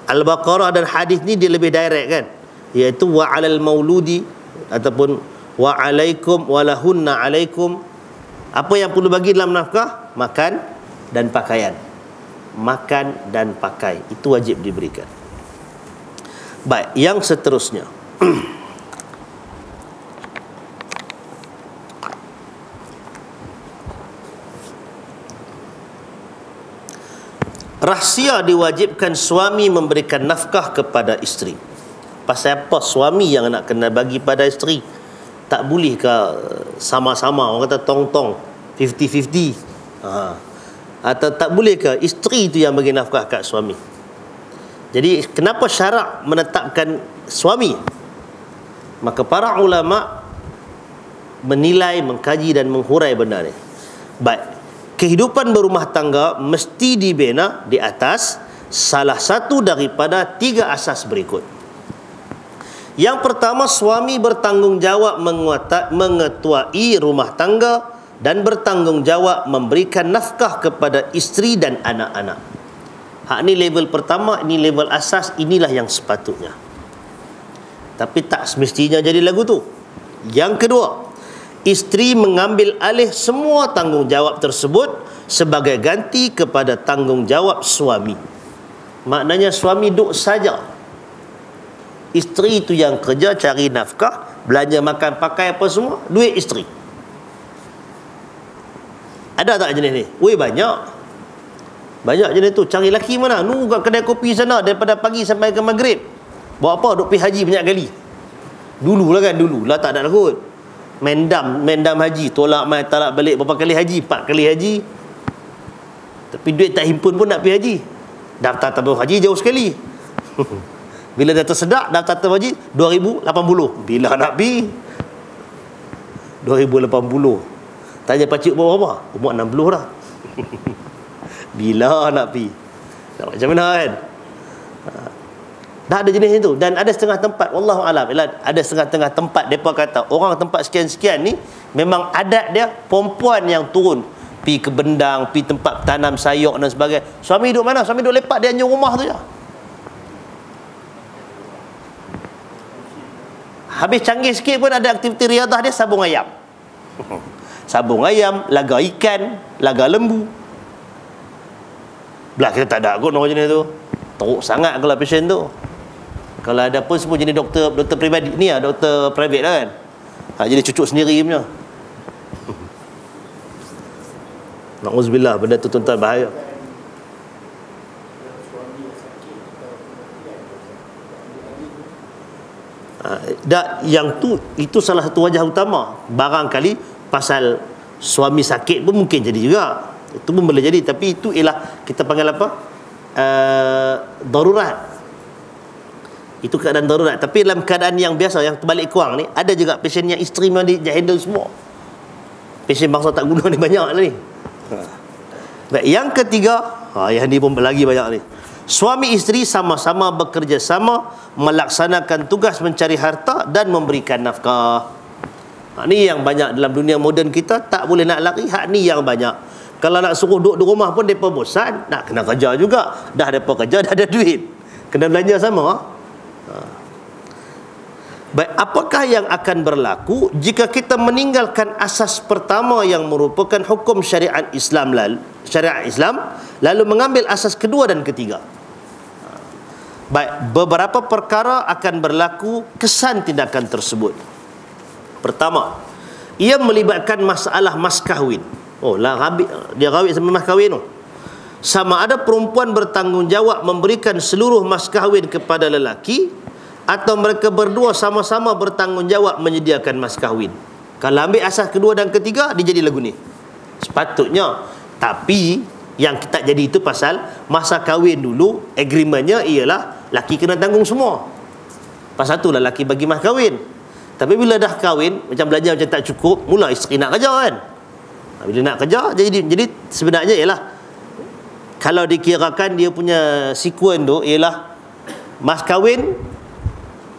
Al-Baqarah dan hadis ni dia lebih direct kan, iaitu wa 'alal mauludi ataupun wa 'alaikum wa lahunna 'alaikum. Apa yang perlu bagi dalam nafkah? Makan dan pakaian. Makan dan pakai, itu wajib diberikan. Baik, yang seterusnya rahsia diwajibkan suami memberikan nafkah kepada isteri. Pasal apa suami yang nak kena bagi pada isteri? Tak boleh ke sama-sama, orang kata tong-tong 50-50? Atau tak boleh ke isteri itu yang bagi nafkah kat suami? Jadi kenapa syarak menetapkan suami? Maka para ulama menilai, mengkaji dan menghurai benda ni. Baik, kehidupan berumah tangga mesti dibina di atas salah satu daripada 3 asas berikut. Yang pertama, suami bertanggungjawab mengetuai rumah tangga dan bertanggungjawab memberikan nafkah kepada isteri dan anak-anak. Hak ni level pertama, ini level asas, inilah yang sepatutnya. Tapi tak semestinya jadi lagu tu. Yang kedua, isteri mengambil alih semua tanggungjawab tersebut sebagai ganti kepada tanggungjawab suami. Maknanya suami duduk saja, isteri itu yang kerja, cari nafkah, belanja makan pakai apa semua, duit isteri. Ada tak jenis ni? Weh, banyak jenis tu. Cari laki mana? Nu kat kedai kopi sana daripada pagi sampai ke maghrib. Buat apa? Duk pergi haji banyak kali. Dulu lah tak ada kot. Mendam haji, tolak mai talak balik berapa kali haji? 4 kali haji. Tapi duit tak himpun pun nak pergi haji. Daftar tabung haji jauh sekali. Bila dah tersedak daftar tabung haji 2080. Bila nak pergi? 2080. Tanya pakcik berapa? Umur 60 dah. Bila nak pergi? Macam mana kan? Dah ada jenis itu. Dan ada setengah tempat, wallahu alam, ada setengah tempat mereka kata orang tempat sekian-sekian ni memang adat dia perempuan yang turun pergi ke bendang, pergi tempat tanam sayur dan sebagainya. Suami duduk mana? Suami duduk lepak di anjung rumah tu je. Habis canggih sikit pun ada aktiviti riadah dia, sabung ayam. Sabung ayam, laga ikan, laga lembu. Belah kita tak ada kot orang jenis tu. teruk sangat kalau pasien tu. Kalau ada pun semua jenis doktor peribadi ni lah, doktor private lah kan. Jadi cucuk sendiri punya. Na'udzubillah, benda tu tuan-tuan bahaya. Yang tu, itu salah satu wajah utama. Barangkali pasal suami sakit pun mungkin jadi juga. Itu pun boleh jadi. Tapi itu ialah kita panggil apa? Darurat. Itu keadaan darurat. Tapi dalam keadaan yang biasa, yang terbalik kurang ni, ada juga pasien yang isteri memang dia handle semua. Pasien bangsa tak guna ni banyak lah ni. Baik, yang ketiga, yang ni pun lagi banyak ni. Suami isteri sama-sama bekerja sama melaksanakan tugas mencari harta dan memberikan nafkah. Ni yang banyak dalam dunia moden kita, tak boleh nak lari. Hak ni yang banyak. Kalau nak suruh duduk di rumah pun mereka bosan, nak kena kerja juga. Dah mereka kerja, dah ada duit, kena belanja sama. Baik, apakah yang akan berlaku jika kita meninggalkan asas pertama yang merupakan hukum syariat Islam lalu mengambil asas kedua dan ketiga? Baik, beberapa perkara akan berlaku kesan tindakan tersebut. Pertama, ia melibatkan masalah mas kahwin. Oh lah, dia kahwin sampai mas kahwin tu. Sama ada perempuan bertanggungjawab memberikan seluruh mas kahwin kepada lelaki, atau mereka berdua sama-sama bertanggungjawab menyediakan mas kahwin. Kalau ambil asas kedua dan ketiga, dia jadi lagu ni sepatutnya. Tapi yang kita jadi itu pasal masa kahwin dulu, agreementnya ialah laki kena tanggung semua. Pasal itulah laki bagi mas kahwin. Tapi bila dah kahwin, macam belajar macam tak cukup, mula isteri nak kerja kan. Bila nak kerja, jadi sebenarnya ialah, kalau dikirakan dia punya sekuen tu ialah mas kahwin,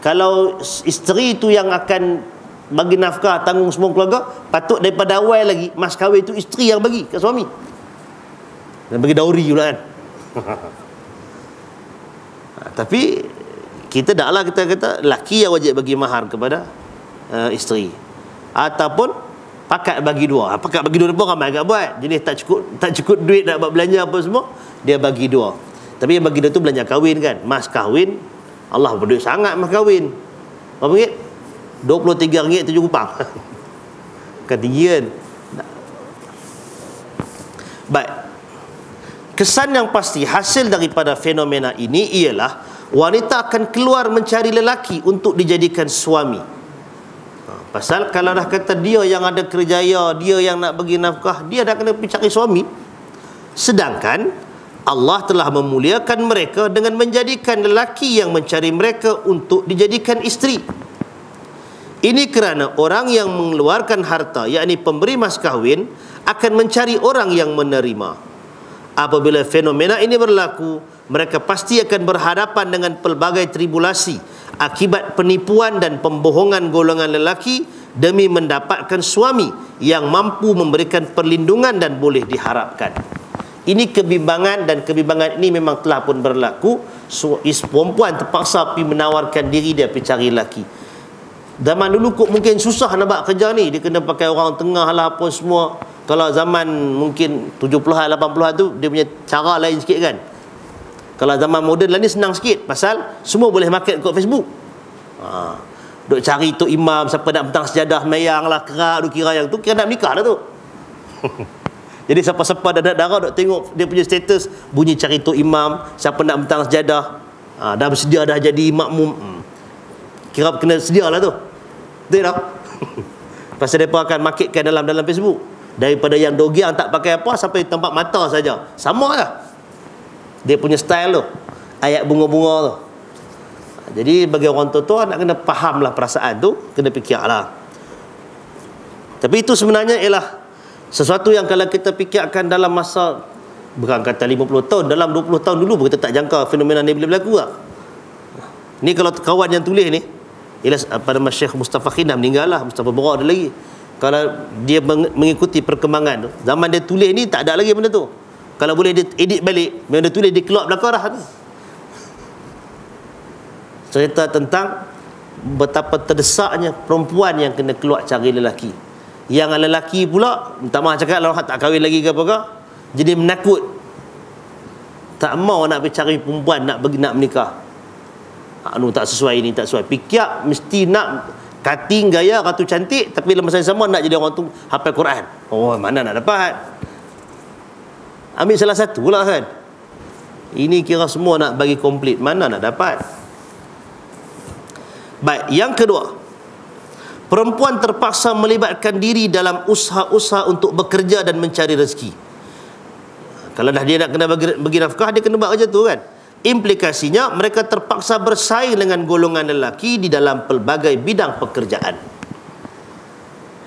kalau isteri tu yang akan bagi nafkah, tanggung semua keluarga, patut daripada awal lagi mas kahwin tu isteri yang bagi kat suami, dan bagi dauri pula kan. Tapi kita taklah, kita kata laki yang wajib bagi mahar kepada isteri, ataupun pakat bagi dua. Pakat bagi dua pun ramai agak buat. Jenis tak cukup duit nak buat belanja apa semua, dia bagi dua. Tapi yang bagi dua tu belanja kahwin kan. Mas kahwin, Allah berduit sangat mas kahwin. Berapa ringgit? RM23 7 kupang. Kan tinggi kan. Baik, kesan yang pasti hasil daripada fenomena ini ialah wanita akan keluar mencari lelaki untuk dijadikan suami. Pasal kalau dah kata dia yang ada kerjaya, dia yang nak bagi nafkah, dia dah kena pergi cari suami. Sedangkan Allah telah memuliakan mereka dengan menjadikan lelaki yang mencari mereka untuk dijadikan isteri. Ini kerana orang yang mengeluarkan harta, yakni pemberi mas kahwin, akan mencari orang yang menerima. Apabila fenomena ini berlaku, mereka pasti akan berhadapan dengan pelbagai tribulasi akibat penipuan dan pembohongan golongan lelaki demi mendapatkan suami yang mampu memberikan perlindungan dan boleh diharapkan. Ini kebimbangan, dan kebimbangan ini memang telah pun berlaku. Perempuan terpaksa pergi menawarkan diri dia pergi cari lelaki. Zaman dulu mungkin susah nak buat kerja ni, dia kena pakai orang tengah lah apa semua. Kalau zaman mungkin 70-an 80-an tu, dia punya cara lain sikit kan. Kalau zaman moden lah ni senang sikit, pasal semua boleh market kat Facebook. Duk cari tu imam, siapa nak bentang sejadah mayang lah, kerak, duk kira yang tu, kira nak menikah dah tu. Jadi siapa-siapa dah darah duk tengok dia punya status, bunyi cari tu imam, siapa nak bentang sejadah, dah bersedia dah jadi makmum. Kira kena sedia lah tu. Betul tak? Pasal mereka akan marketkan dalam Facebook. Daripada yang dogiang tak pakai apa sampai tempat mata saja, sama lah dia punya style tu, ayat bunga-bunga tu. Jadi bagi orang tua nak kena faham lah perasaan tu, kena fikir lah. Tapi itu sebenarnya ialah sesuatu yang kalau kita fikirkan dalam masa, bukan kata 50 tahun, dalam 20 tahun dulu kita tak jangka fenomena ni boleh berlaku lah. Ni kalau kawan yang tulis ni ialah pada Syekh Mustafa Khidam, meninggal lah, Mustafa Bora ada lagi. Kalau dia mengikuti perkembangan tu, zaman dia tulis ni tak ada lagi benda tu. Kalau boleh dia edit balik, memang dia tulis, dia keluar belakang dah tu. Cerita tentang betapa terdesaknya perempuan yang kena keluar cari lelaki. Yang lelaki pula, minta maaf cakap, orang tak kahwin lagi ke apa-apa, jadi menakut. Tak mau nak pergi cari perempuan nak menikah. Tak sesuai ni, tak sesuai. Fikir mesti nak cutting gaya ratu cantik, tapi dalam masa yang sama nak jadi orang tu hafal Quran. Oh, mana nak dapat? Ambil salah satu pula kan. Ini kira semua nak bagi komplit, mana nak dapat? Baik, yang kedua, perempuan terpaksa melibatkan diri dalam usaha-usaha untuk bekerja dan mencari rezeki. Kalau dah dia nak kena bagi nafkah, dia kena buat macam tu kan. Implikasinya mereka terpaksa bersaing dengan golongan lelaki di dalam pelbagai bidang pekerjaan.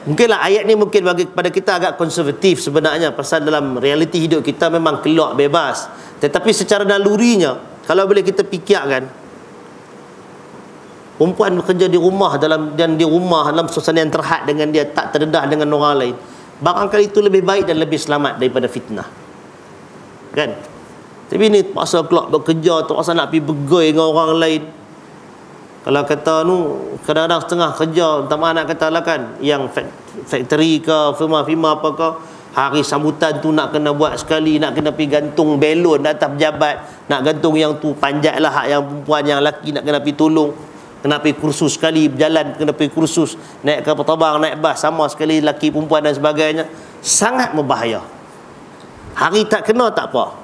Mungkinlah ayat ni mungkin bagi pada kita agak konservatif sebenarnya, pasal dalam realiti hidup kita memang keluar bebas. Tetapi secara nalurinya, kalau boleh kita fikirkan, perempuan bekerja di rumah dalam suasana yang terhad dengan dia, tak terdedah dengan orang lain, barangkali itu lebih baik dan lebih selamat daripada fitnah, kan? Tapi ni terpaksa keluar bekerja, terpaksa nak pergi bergoi dengan orang lain. Kalau kata kadang-kadang setengah kerja, tak maaf nak kata lah kan, yang factory ke, firma-firma apa ke, hari sambutan tu nak kena buat sekali, nak kena pergi gantung belon atas pejabat, nak gantung yang tu panjat lah, hak yang perempuan, yang lelaki nak kena pergi tolong, kena pergi kursus sekali, berjalan kena pergi kursus, naik kapal terbang, naik bas, sama sekali lelaki perempuan dan sebagainya. Sangat berbahaya. Hari tak kena tak apa,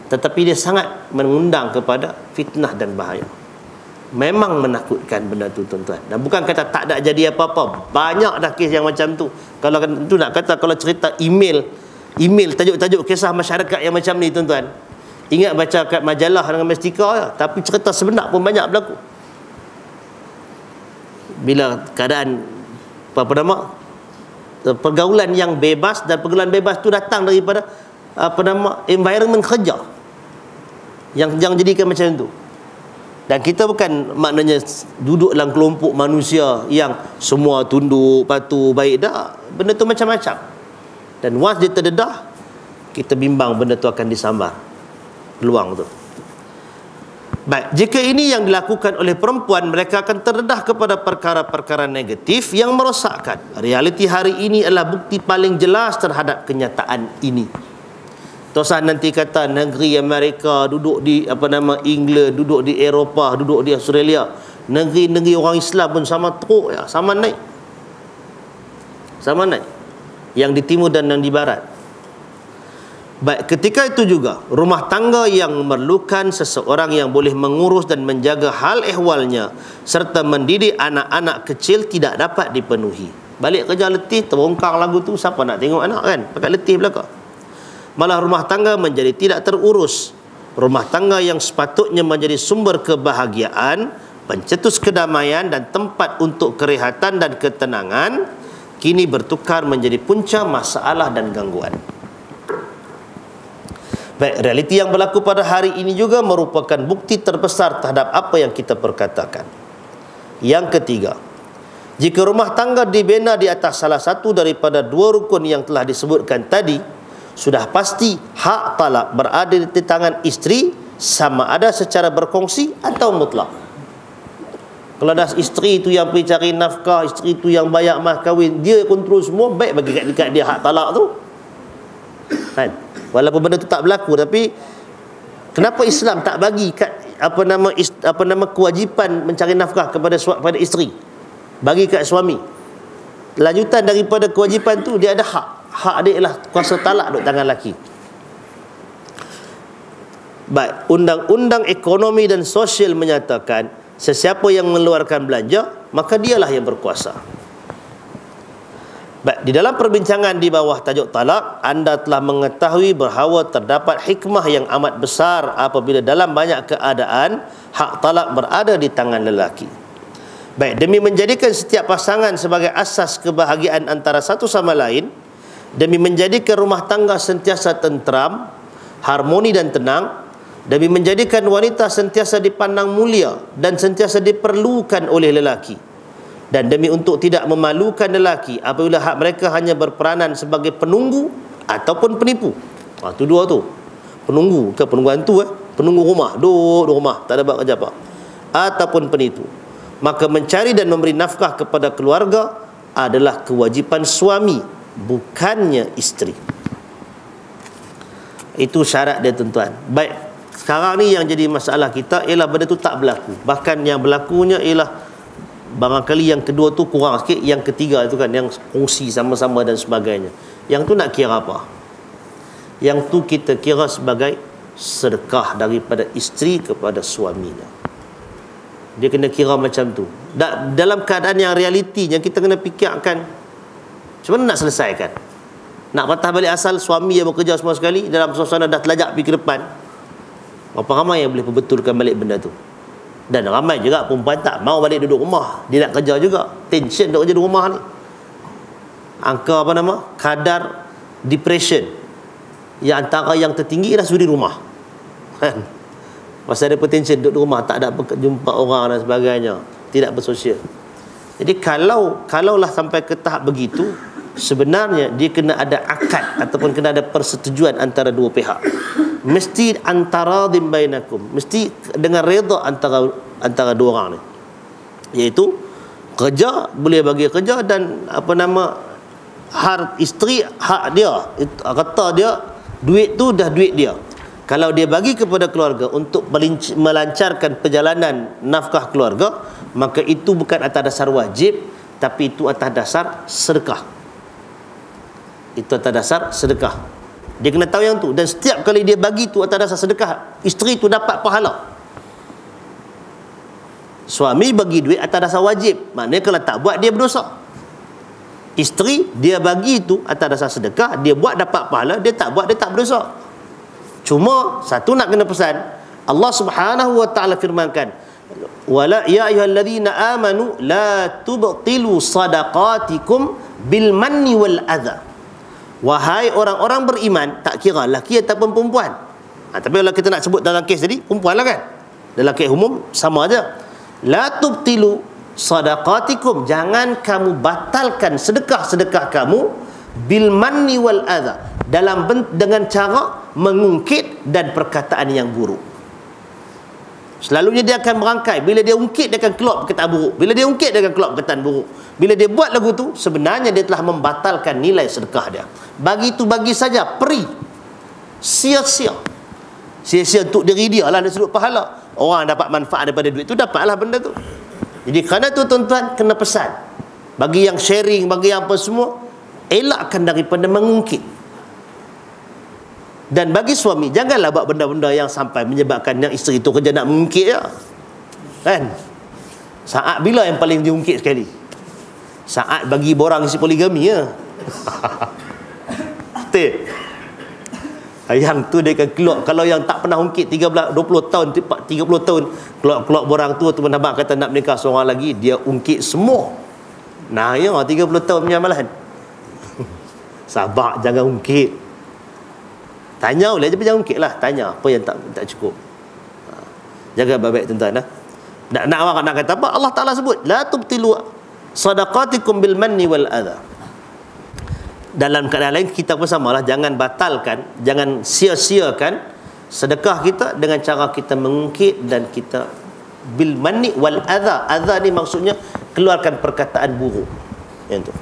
tetapi dia sangat mengundang kepada fitnah dan bahaya. Memang menakutkan benda tu tuan-tuan. Dan bukan kata tak ada jadi apa-apa. Banyak dah kes yang macam tu. Kalau tu nak kata, kalau cerita email tajuk-tajuk kisah masyarakat yang macam ni tuan-tuan, ingat baca kat majalah dengan mestika ya, tapi cerita sebenar pun banyak berlaku. Bila keadaan pergaulan yang bebas, dan pergaulan bebas tu datang daripada environment kerja yang jadikan macam tu. Dan kita bukan maknanya duduk dalam kelompok manusia yang semua tunduk, patuh, baik. Dah, benda tu macam-macam. Dan once dia terdedah, kita bimbang benda tu akan disambar peluang tu. Baik, jika ini yang dilakukan oleh perempuan, mereka akan terdedah kepada perkara-perkara negatif yang merosakkan. Realiti hari ini adalah bukti paling jelas terhadap kenyataan ini. Tosan nanti kata negeri Amerika, duduk di England, duduk di Eropah, duduk di Australia, negeri-negeri orang Islam pun sama teruk ya, sama naik. Yang di timur dan yang di barat. Baik, ketika itu juga rumah tangga yang memerlukan seseorang yang boleh mengurus dan menjaga hal ehwalnya serta mendidik anak-anak kecil tidak dapat dipenuhi. Balik kerja letih, terbongkar lagu tu, siapa nak tengok anak kan? Pakai letih belakang. Malah rumah tangga menjadi tidak terurus. Rumah tangga yang sepatutnya menjadi sumber kebahagiaan, pencetus kedamaian dan tempat untuk kerehatan dan ketenangan, kini bertukar menjadi punca masalah dan gangguan. Baik, realiti yang berlaku pada hari ini juga merupakan bukti terbesar terhadap apa yang kita perkatakan. Yang ketiga, jika rumah tangga dibina di atas salah satu daripada dua rukun yang telah disebutkan tadi, sudah pasti hak talak berada di tangan isteri, sama ada secara berkongsi atau mutlak. Kalau dah isteri tu yang pergi cari nafkah, isteri tu yang bayar mas kahwin, dia kontrol semua, baik bagi kat dia hak talak tu kan? Walaupun benda tu tak berlaku, tapi kenapa Islam tak bagi kat kewajipan mencari nafkah kepada isteri, bagi kat suami? Lanjutan daripada kewajipan tu, dia ada hak dia ialah kuasa talak duduk tangan lelaki. Baik, undang-undang ekonomi dan sosial menyatakan sesiapa yang mengeluarkan belanja, maka dialah yang berkuasa. Baik, di dalam perbincangan di bawah tajuk talak, anda telah mengetahui bahawa terdapat hikmah yang amat besar apabila dalam banyak keadaan hak talak berada di tangan lelaki. Baik, demi menjadikan setiap pasangan sebagai asas kebahagiaan antara satu sama lain, demi menjadikan rumah tangga sentiasa tentram, harmoni dan tenang, demi menjadikan wanita sentiasa dipandang mulia dan sentiasa diperlukan oleh lelaki, dan demi untuk tidak memalukan lelaki apabila hak mereka hanya berperanan sebagai penunggu ataupun penipu. Itu dua tu. Penunggu ke penunggu hantu penunggu rumah, duduk rumah tak ada buat kerja apa, ataupun penipu. Maka mencari dan memberi nafkah kepada keluarga adalah kewajipan suami, bukannya isteri. Itu syarat dia, tuan-tuan. Baik, sekarang ni yang jadi masalah kita ialah benda tu tak berlaku. Bahkan yang berlakunya ialah barangkali yang kedua tu kurang sikit, yang ketiga tu kan, yang kongsi sama-sama dan sebagainya. Yang tu nak kira apa? Yang tu kita kira sebagai sedekah daripada isteri kepada suaminya. Dia kena kira macam tu. Dalam keadaan yang realiti, yang kita kena fikirkan macam mana nak selesaikan. Nak patah balik asal suami yang bekerja semua sekali, dalam suasana dah telajak pergi ke depan. Berapa ramai yang boleh perbetulkan balik benda tu? Dan ramai juga perempuan tak mau balik duduk rumah, dia nak kerja juga. Tension duduk kerja di rumah ni. Angka kadar depression yang antara yang tertinggi adalah suri rumah. Kan? Pasal ada potential duduk di rumah, tak ada jumpa orang dan sebagainya, tidak bersosial. Jadi kalaulah sampai ke tahap begitu, sebenarnya dia kena ada akad ataupun kena ada persetujuan antara dua pihak. Mesti antara bainakum, mesti dengan redha antara dua orang ni. Iaitu kerja boleh bagi kerja, dan isteri hak dia, kata dia duit tu dah duit dia. Kalau dia bagi kepada keluarga untuk melancarkan perjalanan nafkah keluarga, maka itu bukan atas dasar wajib, tapi itu atas dasar sedekah. Itu atas dasar sedekah. Dia kena tahu yang tu. Dan setiap kali dia bagi tu atas dasar sedekah, isteri tu dapat pahala. Suami bagi duit atas dasar wajib, maknanya kalau tak buat dia berdosa. Isteri dia bagi tu atas dasar sedekah, dia buat dapat pahala, dia tak buat dia tak berdosa. Cuma satu nak kena pesan, Allah Subhanahu wa taala firmankan, wala ya ayyuhallazina amanu la tubtilu sadaqatikum bil manni wal adha. Wahai orang-orang beriman, tak kira lelaki ataupun perempuan. Tapi kalau kita nak sebut dalam kes tadi, perempuan lah kan. Dalam kes umum sama aja. La tubtilu sadaqatikum, jangan kamu batalkan sedekah-sedekah kamu bil manni wal adha, dengan cara mengungkit dan perkataan yang buruk. Selalunya dia akan merangkai, bila dia ungkit dia akan keluar perkataan buruk, bila dia ungkit dia akan keluar perkataan buruk. Bila dia buat lagu tu, sebenarnya dia telah membatalkan nilai sedekah dia. Bagi saja peri, sia-sia untuk diri dia lah, dari sudut pahala. Orang dapat manfaat daripada duit tu, dapatlah benda tu. Jadi kerana tu tuan-tuan kena pesan, bagi yang sharing, bagi yang apa semua, elakkan daripada mengungkit. Dan bagi suami, janganlah buat benda-benda yang sampai menyebabkan yang isteri tu kerja nak mengungkit ya. Kan? Saat bila yang paling diungkit sekali? Saat bagi borang isi poligami ya. Yang tu dia akan keluar. Kalau yang tak pernah ungkit 20 tahun 30 tahun keluar borang tu, teman abang kata nak menikah seorang lagi, dia ungkit semua. Nah ya, 30 tahun punya amalan. Sabar, jangan ungkit. Tanya boleh, tapi jangan ungkit lah. Tanya apa yang tak cukup. Jaga baik-baik tuan-tuan. Nak awak nak kata apa? Allah Ta'ala sebut, la tubtilu sadaqatikum bil manni wal adha. Dalam keadaan lain kita pun samalah, jangan batalkan, jangan sia-siakan sedekah kita dengan cara kita mengungkit dan kita bil manni wal adha. Adha ni maksudnya keluarkan perkataan buruk. Yang tu.